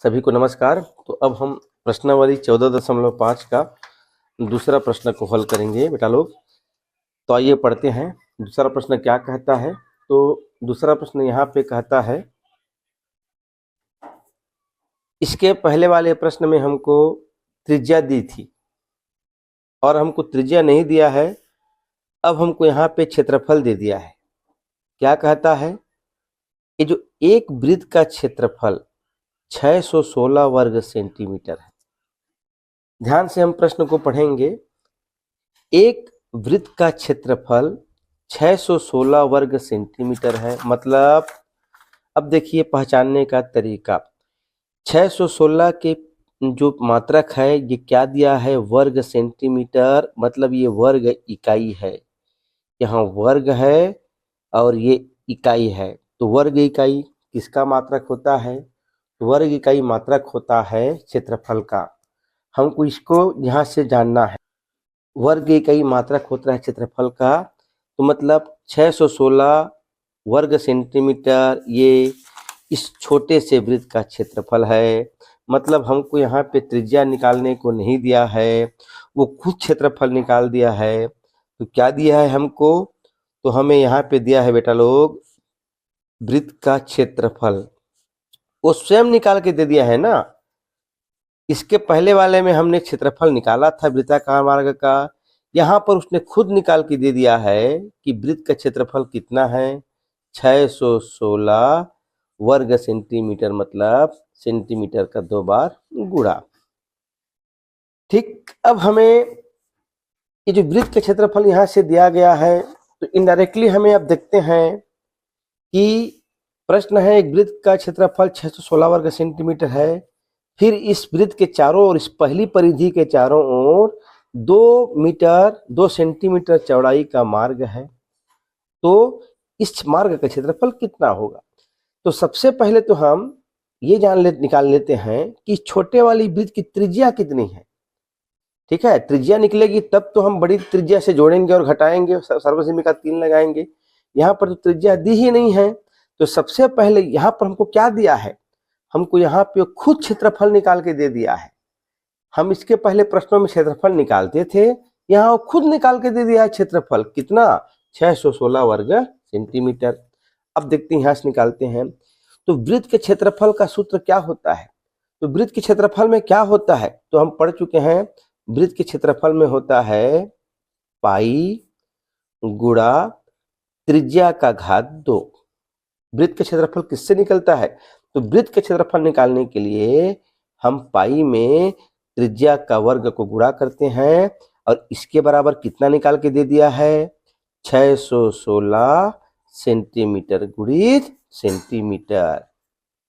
सभी को नमस्कार। तो अब हम प्रश्नावली 14.5 का दूसरा प्रश्न को हल करेंगे बेटा लोग। तो आइए पढ़ते हैं दूसरा प्रश्न क्या कहता है। तो दूसरा प्रश्न यहाँ पे कहता है, इसके पहले वाले प्रश्न में हमको त्रिज्या दी थी और हमको त्रिज्या नहीं दिया है। अब हमको यहाँ पे क्षेत्रफल दे दिया है। क्या कहता है, ये जो एक वृत्त का क्षेत्रफल 616 वर्ग सेंटीमीटर है। ध्यान से हम प्रश्न को पढ़ेंगे। एक वृत्त का क्षेत्रफल 616 वर्ग सेंटीमीटर है। मतलब अब देखिए पहचानने का तरीका, 616 के जो मात्रक है ये क्या दिया है, वर्ग सेंटीमीटर। मतलब ये वर्ग इकाई है, यहाँ वर्ग है और ये इकाई है। तो वर्ग इकाई किसका मात्रक होता है? वर्ग इकाई मात्रक होता है क्षेत्रफल का। हमको इसको यहाँ से जानना है। वर्ग इकाई मात्रक होता है क्षेत्रफल का, तो मतलब 616 वर्ग सेंटीमीटर ये इस छोटे से वृत्त का क्षेत्रफल है। मतलब हमको यहाँ पे त्रिज्या निकालने को नहीं दिया है, वो खुद क्षेत्रफल निकाल दिया है। तो क्या दिया है हमको? तो हमें यहाँ पे दिया है बेटा लोग वृत्त का क्षेत्रफल, वो स्वयं निकाल के दे दिया है ना। इसके पहले वाले में हमने क्षेत्रफल निकाला था वृत्ताकार मार्ग का, यहाँ पर उसने खुद निकाल के दे दिया है कि वृत्त का क्षेत्रफल कितना है, 616 वर्ग सेंटीमीटर। मतलब सेंटीमीटर का 2 बार गुणा। ठीक, अब हमें ये जो वृत्त का क्षेत्रफल यहाँ से दिया गया है, तो इनडायरेक्टली हमें अब देखते हैं कि प्रश्न है एक वृत्त का क्षेत्रफल 616 वर्ग सेंटीमीटर है। फिर इस वृत्त के चारों ओर, इस पहली परिधि के चारों ओर 2 सेंटीमीटर चौड़ाई का मार्ग है। तो इस मार्ग का क्षेत्रफल कितना होगा? तो सबसे पहले तो हम ये निकाल लेते हैं कि छोटे वाली वृत्त की त्रिज्या कितनी है। ठीक है, त्रिज्या निकलेगी तब तो हम बड़ी त्रिज्या से जोड़ेंगे और घटाएंगे, सर्वसमी का 3 लगाएंगे। यहाँ पर तो त्रिज्या दी ही नहीं है। तो सबसे पहले यहाँ पर हमको क्या दिया है, हमको यहाँ पे खुद क्षेत्रफल निकाल के दे दिया है। हम इसके पहले प्रश्नों में क्षेत्रफल निकालते थे, यहाँ खुद निकाल के दे दिया है क्षेत्रफल कितना, 616 वर्ग सेंटीमीटर। अब देखते हैं यहाँ से निकालते हैं। तो वृत्त के क्षेत्रफल का सूत्र क्या होता है? तो वृत्त के क्षेत्रफल में क्या होता है, तो हम पढ़ चुके हैं। वृत्त के क्षेत्रफल में होता है पाई गुणा त्रिज्या का घात 2। वृत्त का क्षेत्रफल किससे निकलता है? तो वृत्त का क्षेत्रफल निकालने के लिए हम पाई में त्रिज्या का वर्ग को गुणा करते हैं और इसके बराबर कितना निकाल के दे दिया है, 616 सेंटीमीटर गुणित सेंटीमीटर।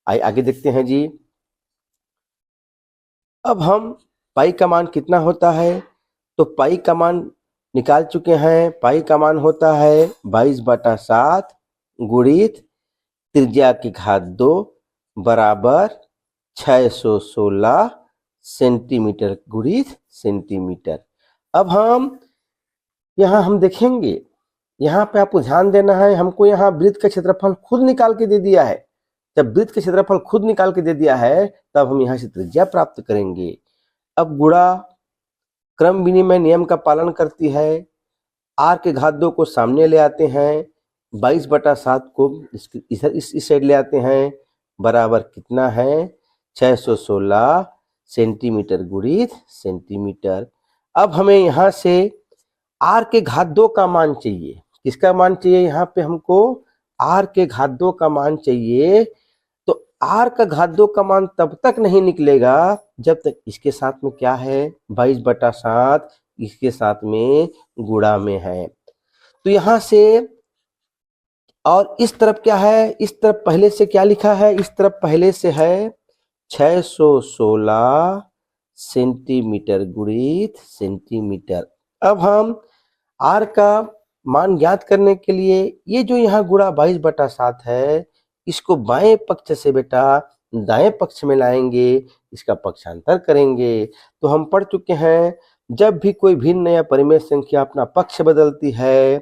आगे देखते हैं जी। अब हम पाई का मान कितना होता है, तो पाई का मान निकाल चुके हैं। पाई का मान होता है 22/7 गुणित त्रिज्या की घात 2 बराबर 616 सेंटीमीटर गुणित सेंटीमीटर। अब हम देखेंगे, यहाँ पे आपको ध्यान देना है। हमको यहाँ वृत्त का क्षेत्रफल खुद निकाल के दे दिया है। जब वृत्त का क्षेत्रफल खुद निकाल के दे दिया है तब हम यहाँ से त्रिज्या प्राप्त करेंगे। अब गुणा क्रम विनिमय नियम का पालन करती है। r के घात 2 को सामने ले आते हैं, 22/7 को इस साइड ले आते हैं, बराबर कितना है, 616 सेंटीमीटर गुणित सेंटीमीटर। अब हमें यहाँ से r के घात 2 का मान चाहिए। किसका मान चाहिए? यहाँ पे हमको r के घात 2 का मान चाहिए। तो r का घात 2 का मान तब तक नहीं निकलेगा जब तक इसके साथ में क्या है, 22/7 इसके साथ में गुणा में है। तो यहाँ से, और इस तरफ क्या है, इस तरफ पहले से क्या लिखा है, इस तरफ पहले से है 616 सेंटीमीटर गुणित सेंटीमीटर। अब हम r का मान ज्ञात करने के लिए ये जो यहाँ गुणा 22/7 है, इसको बाएं पक्ष से बेटा दाएं पक्ष में लाएंगे, इसका पक्षांतर करेंगे। तो हम पढ़ चुके हैं, जब भी कोई भिन्न या परिमेय संख्या अपना पक्ष बदलती है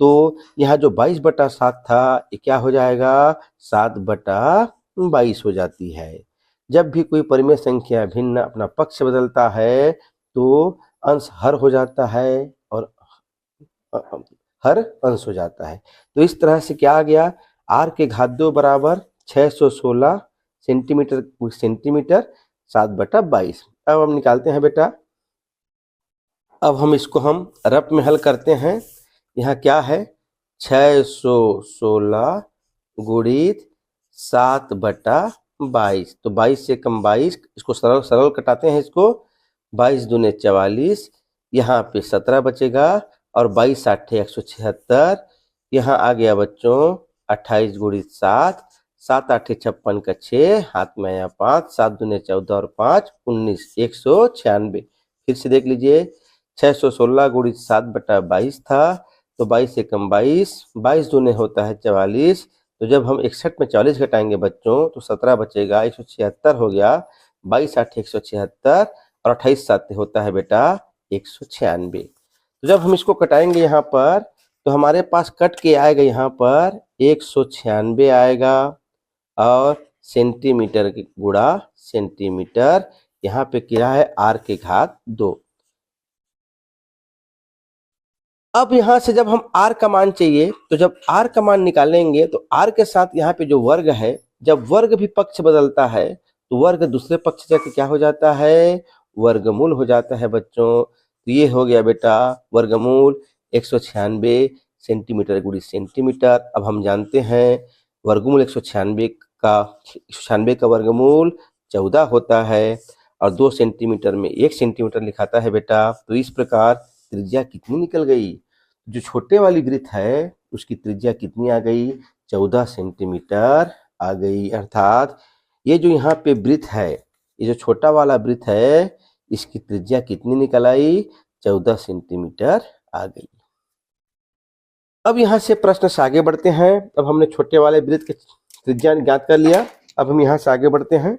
तो यहाँ जो 22/7 था ये क्या हो जाएगा, 7/22 हो जाती है। जब भी कोई परिमेय संख्या भिन्न अपना पक्ष बदलता है तो अंश हर हो जाता है और हर अंश हो जाता है। तो इस तरह से क्या आ गया, r के घात 2 बराबर 616 सेंटीमीटर सेंटीमीटर 7/22। अब हम निकालते हैं बेटा, अब हम इसको हम रफ में हल करते हैं। यहाँ क्या है, 616 गुणित 7/22, तो 22 से कम 22, इसको सरल सरल कटाते हैं इसको, 22 दूने 44, यहाँ पे 17 बचेगा और 22 8 176, यहाँ आ गया बच्चों 28 गुणित 7, 7 8 56 का 6, हाथ में आया 5, 7 दूने 14 और 5 19, 196। फिर से देख लीजिए, 616 गुणित 7/22 था, तो 22 से कम 22, 22 दूने होता है 44, तो जब हम 61 में 44 घटाएंगे बच्चों तो 17 बचेगा, 176 हो गया, 22 8 176 और 28 7 होता है बेटा 196। तो जब हम इसको कटाएंगे यहाँ पर तो हमारे पास कट के आएगा यहाँ पर 196 आएगा और सेंटीमीटर गुणा सेंटीमीटर, यहाँ पे क्या है r के घात 2। अब यहाँ से जब हम r का मान चाहिए तो जब r का मान निकालेंगे तो r के साथ यहाँ पे जो वर्ग है, जब वर्ग भी पक्ष बदलता है तो वर्ग दूसरे पक्ष जाके क्या हो जाता है, वर्गमूल हो जाता है बच्चों। तो ये हो गया बेटा वर्गमूल 196 सेंटीमीटर गुणित सेंटीमीटर। अब हम जानते हैं वर्गमूल 196 का वर्गमूल 14 होता है और 2 सेंटीमीटर में 1 सेंटीमीटर लिखाता है बेटा। तो इस प्रकार त्रिज्या कितनी निकल गई, जो छोटे वाली वृत्त है उसकी त्रिज्या कितनी आ गई, 14 सेंटीमीटर आ गई। अर्थात ये जो यहाँ पे वृत्त है, ये जो छोटा वाला वृत्त है, इसकी त्रिज्या कितनी निकल आई, 14 सेंटीमीटर आ गई। अब यहाँ से प्रश्न से आगे बढ़ते हैं। अब हमने छोटे वाले वृत्त की त्रिज्या ज्ञात कर लिया, अब हम यहाँ से आगे बढ़ते हैं।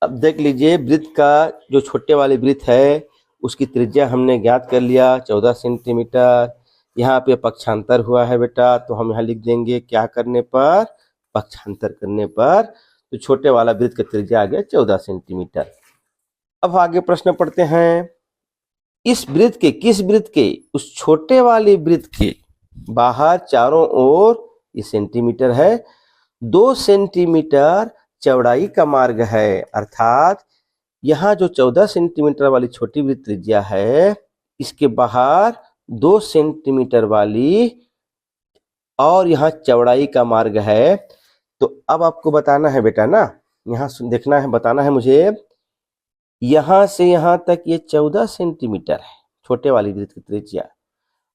अब देख लीजिए वृत्त का जो छोटे वाले वृत्त है उसकी त्रिज्या हमने ज्ञात कर लिया 14 सेंटीमीटर। यहाँ पे पक्षांतर हुआ है बेटा, तो हम यहाँ लिख देंगे क्या करने पर, पक्षांतर करने पर, तो छोटे वाला वृत्त का त्रिज्या आ गया 14 सेंटीमीटर। अब आगे प्रश्न पढ़ते हैं, इस वृत्त के किस वृत्त के उस छोटे वाले वृत्त के बाहर चारों ओर, ये सेंटीमीटर है, 2 सेंटीमीटर चौड़ाई का मार्ग है। अर्थात यहाँ जो 14 सेंटीमीटर वाली छोटी वृत्त त्रिज्या है, इसके बाहर 2 सेंटीमीटर वाली और यहाँ चौड़ाई का मार्ग है। तो अब आपको बताना है बेटा ना, यहाँ देखना है, बताना है मुझे, यहाँ से यहाँ तक ये 14 सेंटीमीटर है छोटे वाली वृत्त की त्रिज्या।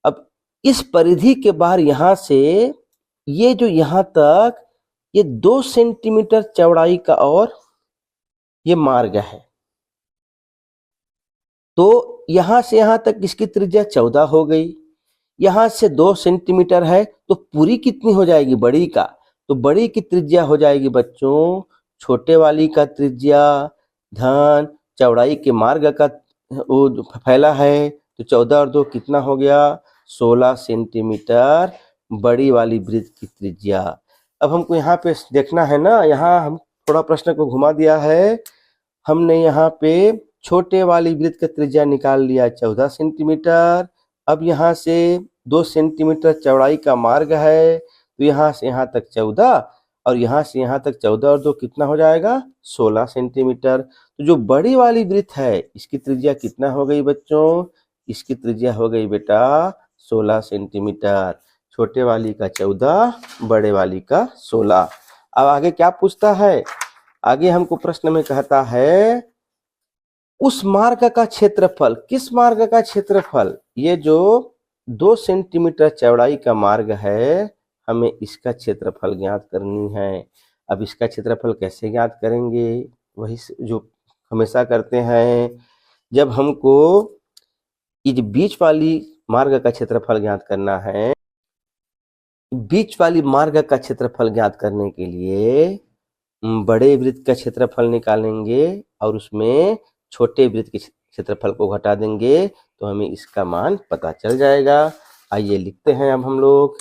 अब इस परिधि के बाहर यहाँ से ये जो यहाँ तक ये 2 सेंटीमीटर चौड़ाई का और ये मार्ग है, तो यहाँ से यहाँ तक इसकी त्रिज्या 14 हो गई। यहाँ से 2 सेंटीमीटर है तो पूरी कितनी हो जाएगी, बड़ी का, तो बड़ी की त्रिज्या हो जाएगी बच्चों छोटे वाली का त्रिज्या धन चौड़ाई के मार्ग का वो फैला है, तो 14 और 2 कितना हो गया, 16 सेंटीमीटर बड़ी वाली वृत्त की त्रिज्या। अब हमको यहाँ पे देखना है ना, यहाँ हम थोड़ा प्रश्न को घुमा दिया है, हमने यहाँ पे छोटे वाली वृत्त का त्रिज्या निकाल लिया 14 सेंटीमीटर। अब यहाँ से 2 सेंटीमीटर चौड़ाई का मार्ग है, तो यहाँ से यहाँ तक 14 और यहाँ से यहाँ तक 14 और 2 कितना हो जाएगा, 16 सेंटीमीटर। तो जो बड़ी वाली वृत्त है इसकी त्रिज्या कितना हो गई बच्चों, इसकी त्रिज्या हो गई बेटा 16 सेंटीमीटर। छोटे वाली का 14, बड़े वाली का 16। अब आगे क्या पूछता है, आगे हमको प्रश्न में कहता है उस मार्ग का क्षेत्रफल, किस मार्ग का क्षेत्रफल, ये जो 2 सेंटीमीटर चौड़ाई का मार्ग है, हमें इसका क्षेत्रफल ज्ञात करनी है। अब इसका क्षेत्रफल कैसे ज्ञात करेंगे, वही जो हमेशा करते हैं, जब हमको ये बीच वाली मार्ग का क्षेत्रफल ज्ञात करना है, बीच वाली मार्ग का क्षेत्रफल ज्ञात करने के लिए बड़े वृत्त का क्षेत्रफल निकालेंगे और उसमें छोटे वृत्त के क्षेत्रफल को घटा देंगे, तो हमें इसका मान पता चल जाएगा। आइए लिखते हैं अब हम लोग,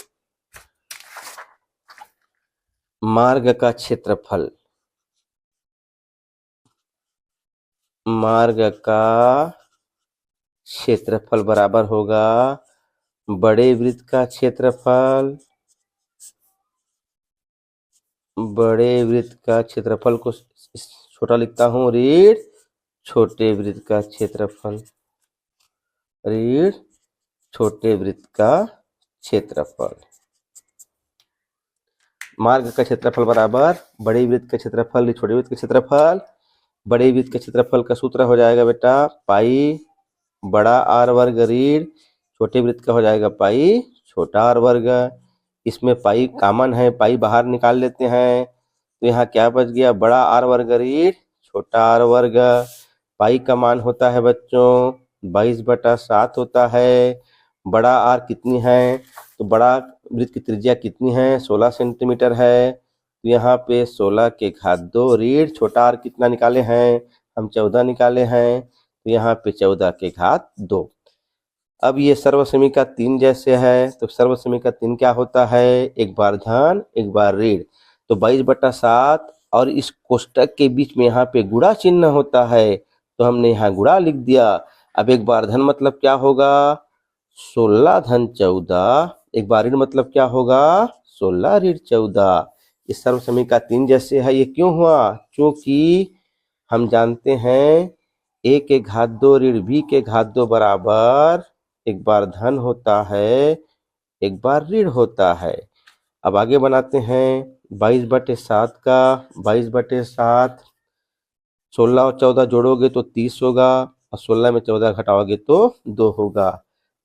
मार्ग का क्षेत्रफल, मार्ग का क्षेत्रफल बराबर होगा बड़े वृत्त का क्षेत्रफल, बड़े वृत्त का क्षेत्रफल को छोटा लिखता हूं, ऋण छोटे वृत्त का क्षेत्रफल, ऋण छोटे वृत्त का क्षेत्रफल। मार्ग का क्षेत्रफल बराबर बड़े वृत्त का क्षेत्रफल छोटे वृत्त का क्षेत्रफल। बड़े वृत्त के क्षेत्रफल का सूत्र हो जाएगा बेटा पाई बड़ा आर वर्ग ऋण छोटे वृत्त का हो जाएगा पाई छोटा आर वर्ग। इसमें पाई कॉमन है, पाई बाहर निकाल लेते हैं तो यहाँ क्या बच गया, बड़ा आर वर्ग ऋण छोटा आर वर्ग। पाई का मान होता है बच्चों 22/7 होता है। बड़ा आर कितनी है, तो बड़ा वृत्त की त्रिज्या कितनी है 16 सेंटीमीटर है, तो यहाँ पे 16 के घात 2 ऋण छोटा आर कितना निकाले हैं हम 14 निकाले हैं, तो यहाँ पे 14 के घात 2। अब ये सर्वसमीका 3 जैसे है, तो सर्वसमीका 3 क्या होता है, एक बार धन एक बार ऋण, तो 22/7 और इस कोष्टक के बीच में यहाँ पे गुणा चिन्ह होता है तो हमने यहाँ गुणा लिख दिया। अब एक बार धन मतलब क्या होगा 16 धन 14, एक बार ऋण मतलब क्या होगा 16 ऋण 14। इस सर्वसमीका 3 जैसे है। ये क्यों हुआ, क्योंकि हम जानते हैं a के घात 2 ऋण b के घात 2 बराबर एक बार धन होता है एक बार ऋण होता है। अब आगे बनाते हैं 22/7 का 22/7, 16 और 14 जोड़ोगे तो 30 होगा और 16 में 14 घटाओगे तो 2 होगा।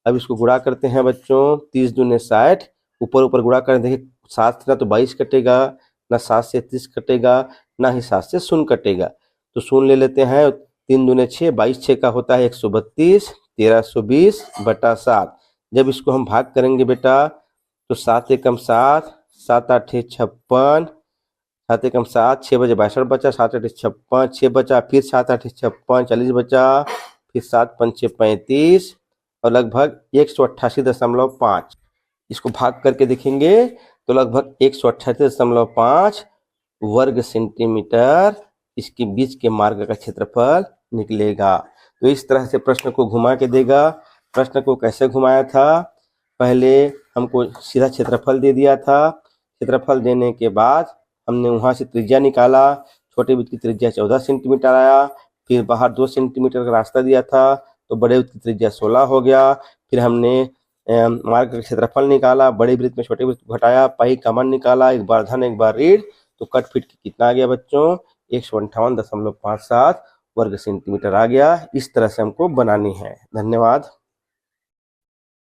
अब इसको गुणा करते हैं बच्चों 30 दूने 60, ऊपर ऊपर गुणा करें, देखिए 7 ना तो 22 कटेगा, ना 7 से 30 कटेगा, ना ही 7 से 0 कटेगा, तो 0 ले लेते हैं। 3 दूने 6, 22 6 का होता है 132, 1320/7। जब इसको हम भाग करेंगे बेटा तो 7 एकम 7, 7 8 56, 7 एकम 7, 6 बजे 62 बचा, 7 8 56, 6 बचा, फिर 7 8 56, 40 बचा, फिर 7 5 6 35 और लगभग 188.5। इसको भाग करके देखेंगे तो लगभग 188.5 वर्ग सेंटीमीटर इसके बीच के मार्ग का क्षेत्रफल निकलेगा। तो इस तरह से प्रश्न को घुमा के देगा। प्रश्न को कैसे घुमाया था, पहले हमको सीधा क्षेत्रफल दे दिया था, क्षेत्रफल देने के बाद हमने वहां से त्रिज्या निकाला, छोटे वृत्त की त्रिज्या 14 सेंटीमीटर आया, फिर बाहर 2 सेंटीमीटर का रास्ता दिया था तो बड़े वृत्त की त्रिज्या 16 हो गया। फिर हमने मार्ग का क्षेत्रफल निकाला, बड़े वृत्त में छोटे वृत्त घटाया, पाई कॉमन निकाला, एक बार धन एक बार ऋण, तो कट फिट कितना आ गया बच्चों 158.57 वर्ग सेंटीमीटर आ गया। इस तरह से हमको बनानी है। धन्यवाद।